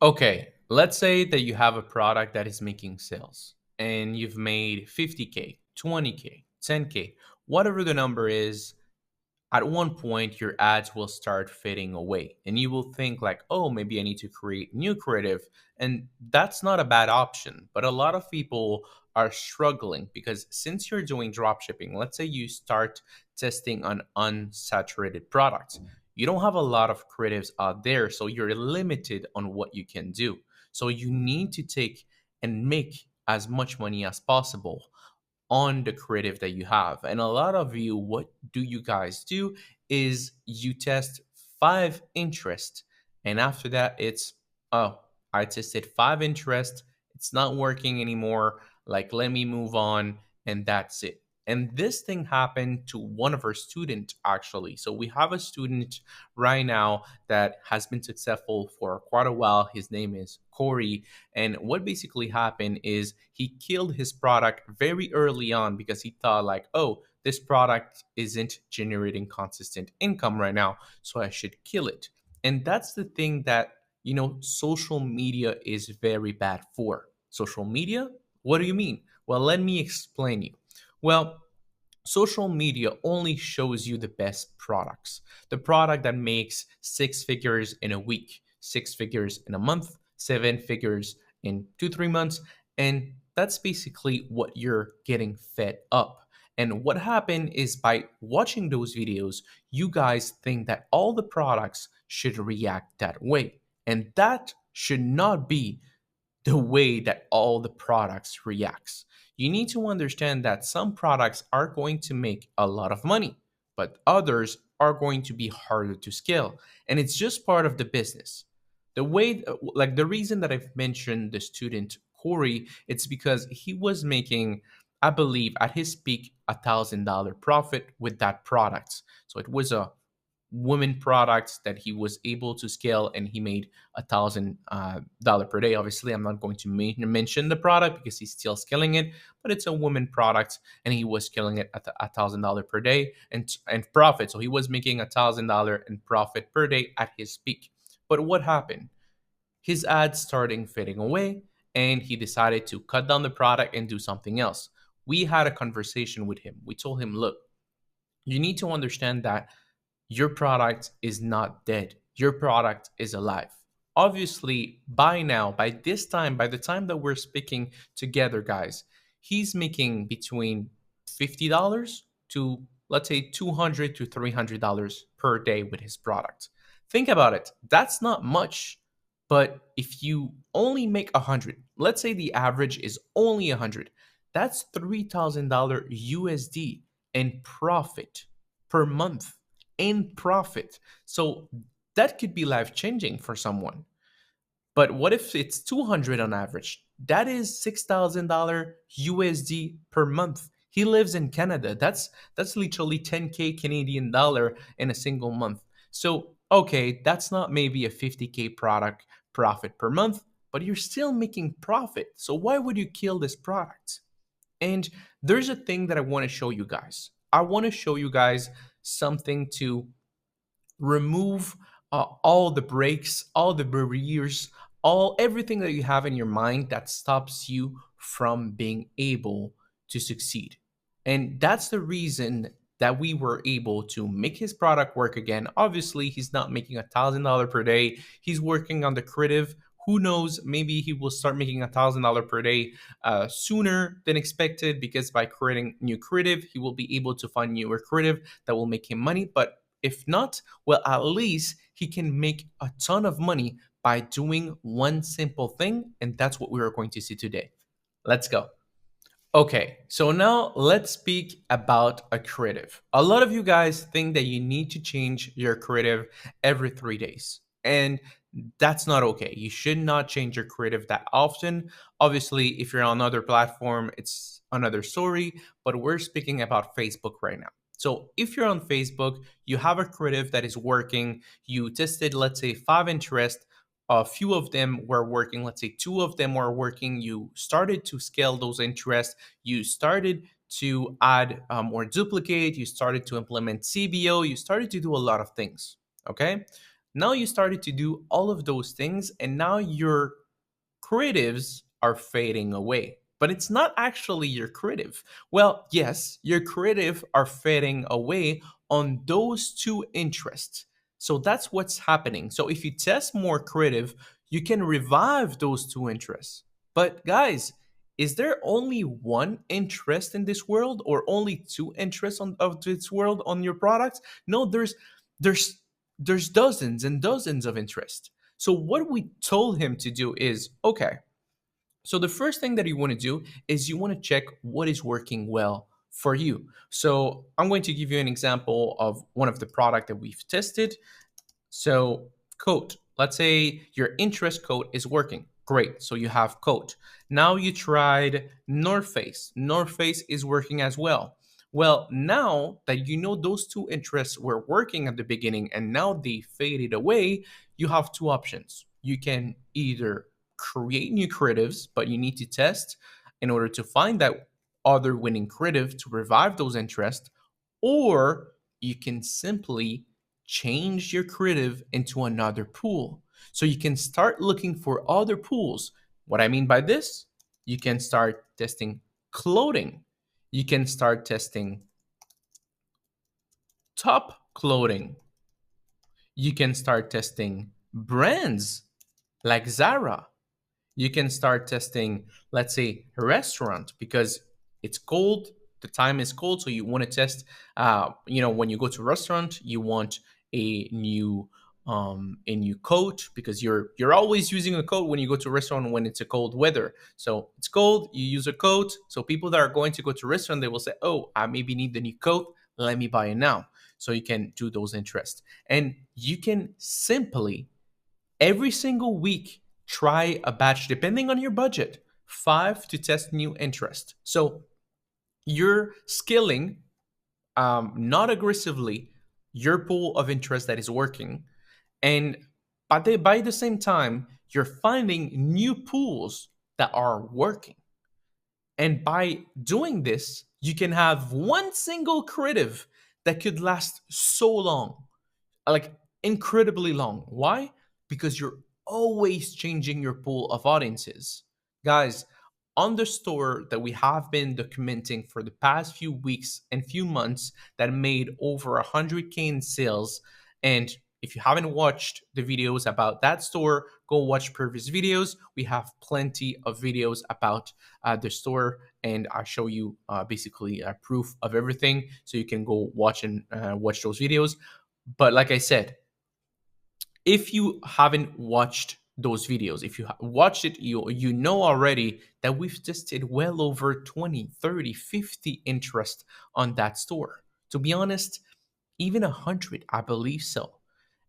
Okay, let's say that you have a product that is making sales and you've made 50K, 20K, 10K, whatever the number is. At one point your ads will start fading away and you will think like, oh, maybe I need to create new creative. And that's not a bad option, but a lot of people are struggling because since you're doing drop shipping, let's say you start testing on unsaturated products, you don't have a lot of creatives out there, so you're limited on what you can do. So you need to take and make as much money as possible on the creative that you have. And a lot of you, what do you guys do is you test five interests. And after that, it's, oh, I tested five interests. It's not working anymore. Like, let me move on. And that's it. And this thing happened to one of our students, actually. So we have a student right now that has been successful for quite a while. His name is Corey. And what basically happened is he killed his product very early on because he thought like, oh, this product isn't generating consistent income right now, so I should kill it. And that's the thing that, social media is very bad for. Social media? What do you mean? Well, let me explain you. Well, social media only shows you the best products. The product that makes six figures in a week, six figures in a month, seven figures in 2, 3 months. And that's basically what you're getting fed up. And what happened is by watching those videos, you guys think that all the products should react that way. And that should not be the way that all the products reacts. You need to understand that some products are going to make a lot of money, but others are going to be harder to scale. And it's just part of the business. The way, like the reason that I've mentioned the student Corey, it's because he was making, I believe, at his peak, $1,000 profit with that product. So it was a women products that he was able to scale, and he made $1,000 per day. Obviously, I'm not going to mention the product because he's still scaling it, but it's a woman product, and he was scaling it at $1,000 per day and profit. So he was making $1,000 in profit per day at his peak. But what happened? His ads starting fading away, and he decided to cut down the product and do something else. We had a conversation with him. We told him, look, you need to understand that your product is not dead. Your product is alive. Obviously, by now, by this time, by the time that we're speaking together, guys, he's making between $50 to, let's say, $200 to $300 per day with his product. Think about it. That's not much. But if you only make 100, let's say the average is only 100, that's $3,000 USD in profit per month in profit. So that could be life changing for someone. But what if it's 200 on average? That is $6,000 USD per month. He lives in Canada. That's literally 10K Canadian dollar in a single month. So, okay, that's not maybe a 50K product profit per month, but you're still making profit. So why would you kill this product? And there's a thing that I want to show you guys. I want to show you guys something to remove all the breaks, all the barriers, all everything that you have in your mind that stops you from being able to succeed. And that's the reason that we were able to make his product work again. Obviously, he's not making $1,000 per day. He's working on the creative. Who knows? Maybe he will start making $1,000 per day sooner than expected, because by creating new creative, he will be able to find newer creative that will make him money. But if not, well, at least he can make a ton of money by doing one simple thing. And that's what we are going to see today. Let's go. Okay, so now let's speak about a creative. A lot of you guys think that you need to change your creative every 3 days. And that's not okay. You should not change your creative that often. Obviously, if you're on another platform, it's another story, but we're speaking about Facebook right now. So if you're on Facebook, you have a creative that is working, you tested, let's say, five interests, a few of them were working, let's say two of them were working, you started to scale those interests, you started to add or duplicate, you started to implement CBO, you started to do a lot of things, okay? Now you started to do all of those things, and now your creatives are fading away. But it's not actually your creative. Well, yes, your creative are fading away on those two interests. So that's what's happening. So if you test more creative, you can revive those two interests. But guys, is there only one interest in this world or only two interests of this world on your products? No, there's there's dozens and dozens of interests. So what we told him to do is, okay, so the first thing that you want to do is you want to check what is working well for you. So I'm going to give you an example of one of the product that we've tested. So coat, let's say your interest coat is working. Great. So you have coat. Now you tried North Face. North Face is working as well. Well, now that you know those two interests were working at the beginning and now they faded away, you have two options. You can either create new creatives, but you need to test in order to find that other winning creative to revive those interests, or you can simply change your creative into another pool. So you can start looking for other pools. What I mean by this, you can start testing clothing. You can start testing top clothing. You can start testing brands like Zara. You can start testing, let's say, a restaurant because it's cold. The time is cold, so you want to test. When you go to a restaurant, you want a new coat because you're always using a coat when you go to a restaurant when it's a cold weather. So it's cold, you use a coat. So people that are going to go to a restaurant, they will say, "Oh, I maybe need the new coat. Let me buy it now." So you can do those interests, and you can simply every single week try a batch depending on your budget, 5 to test new interest. So you're scaling, not aggressively, your pool of interest that is working, and by the same time you're finding new pools that are working. And by doing this, you can have one single creative that could last so long, like incredibly long. Why? Because you're always changing your pool of audiences. Guys, on the store that we have been documenting for the past few weeks and few months that made over 100K in sales. And if you haven't watched the videos about that store, go watch previous videos. We have plenty of videos about the store, and I show you basically proof of everything. So you can go watch and watch those videos. But like I said, if you haven't watched those videos, if you watched it, you know already that we've tested well over 20, 30, 50 interest on that store. To be honest, even 100, I believe so.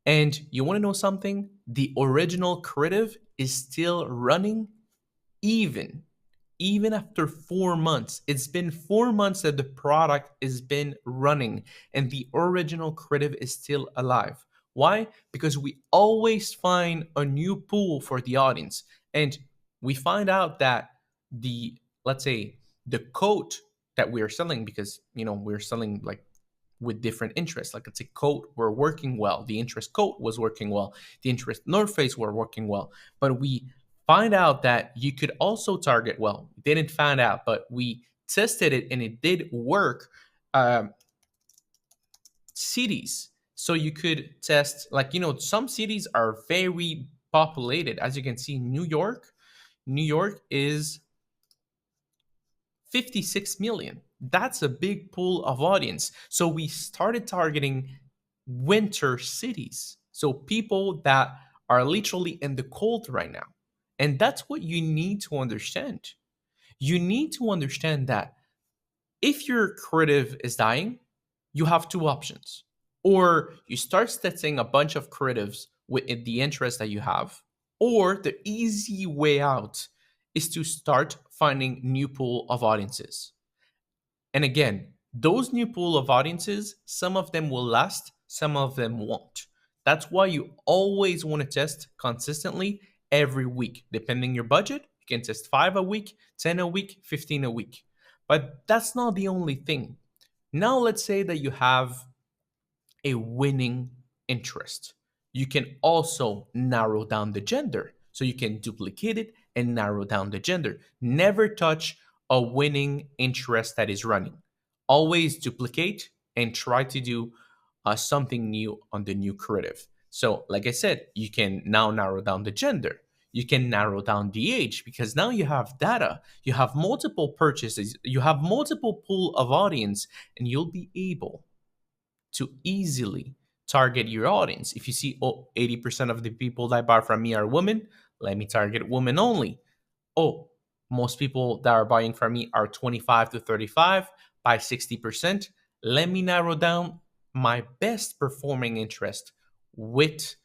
And you want to know something? The original creative is still running even even after 4 months. It's been 4 months that the product has been running and the original creative is still alive. Why? Because we always find a new pool for the audience. And we find out that let's say, the coat that we are selling, because, we're selling like with different interests. Like let's say coat were working well. The interest coat was working well. The interest North Face were working well. But we find out that you could also target, well, we didn't find out, but we tested it and it did work, cities. So you could test, like, some cities are very populated. As you can see, New York is 56 million. That's a big pool of audience. So we started targeting winter cities. So people that are literally in the cold right now. And that's what you need to understand. You need to understand that if your creative is dying, you have two options. Or you start testing a bunch of creatives with the interest that you have, or the easy way out is to start finding new pool of audiences. And again, those new pool of audiences, some of them will last, some of them won't. That's why you always want to test consistently every week. Depending your budget, you can test 5 a week, 10 a week, 15 a week. But that's not the only thing. Now let's say that you have a winning interest. you can also narrow down the gender. So you can duplicate it and narrow down the gender. Never touch a winning interest that is running. Always duplicate and try to do something new on the new creative. So, like I said, you can now narrow down the gender. You can narrow down the age because now you have data. You have multiple purchases. You have multiple pool of audience, and you'll be able to easily target your audience. If you see, oh, 80% of the people that buy from me are women, let me target women only. Oh, most people that are buying from me are 25 to 35, by 60%. Let me narrow down my best performing interest with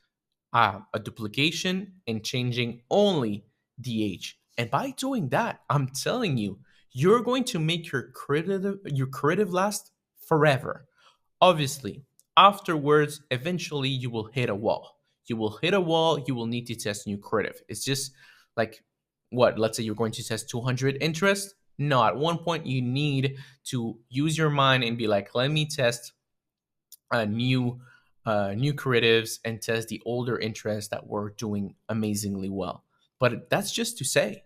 a duplication and changing only the age. And by doing that, I'm telling you, you're going to make your creative last forever. Obviously, afterwards, eventually you will hit a wall. You will hit a wall, you will need to test new creative. It's just like what, let's say you're going to test 200 interests. No, at one point you need to use your mind and be like, let me test new creatives and test the older interests that were doing amazingly well. But that's just to say,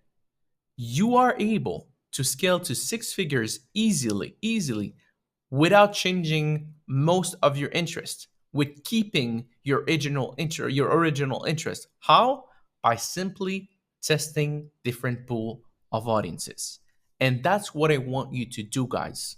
you are able to scale to six figures easily without changing most of your interest, with keeping your original interest. How? By simply testing different pool of audiences. And that's what I want you to do, guys.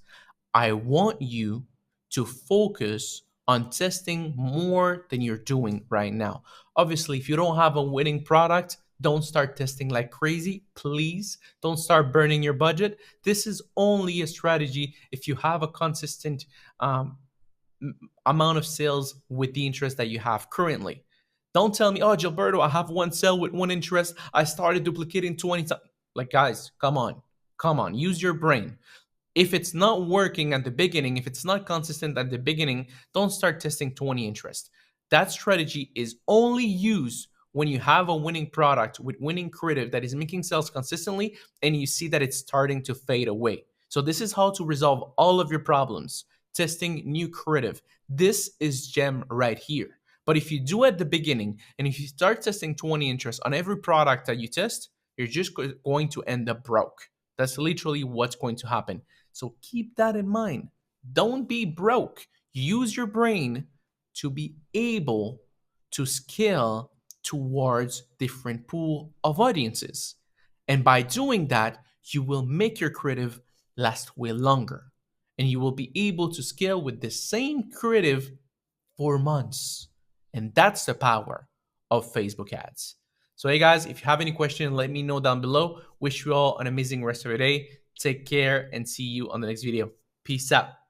I want you to focus on testing more than you're doing right now. Obviously, if you don't have a winning product, don't start testing like crazy. Please don't start burning your budget. This is only a strategy if you have a consistent um, amount of sales with the interest that you have currently. Don't tell me, oh, Gilberto, I have one sale with one interest. I started duplicating 20 times. Like, guys, come on, use your brain. If it's not working at the beginning, if it's not consistent at the beginning, don't start testing 20 interest. That strategy is only used when you have a winning product with winning creative that is making sales consistently and you see that it's starting to fade away. So this is how to resolve all of your problems. Testing new creative. This is gem right here. But if you do at the beginning and if you start testing 20 interests on every product that you test, you're just going to end up broke. That's literally what's going to happen. So keep that in mind. Don't be broke. Use your brain to be able to scale towards different pool of audiences. And by doing that, you will make your creative last way longer. And you will be able to scale with the same creative for months. And that's the power of Facebook ads. So, hey guys, if you have any questions, let me know down below. Wish you all an amazing rest of your day. Take care and see you on the next video. Peace out.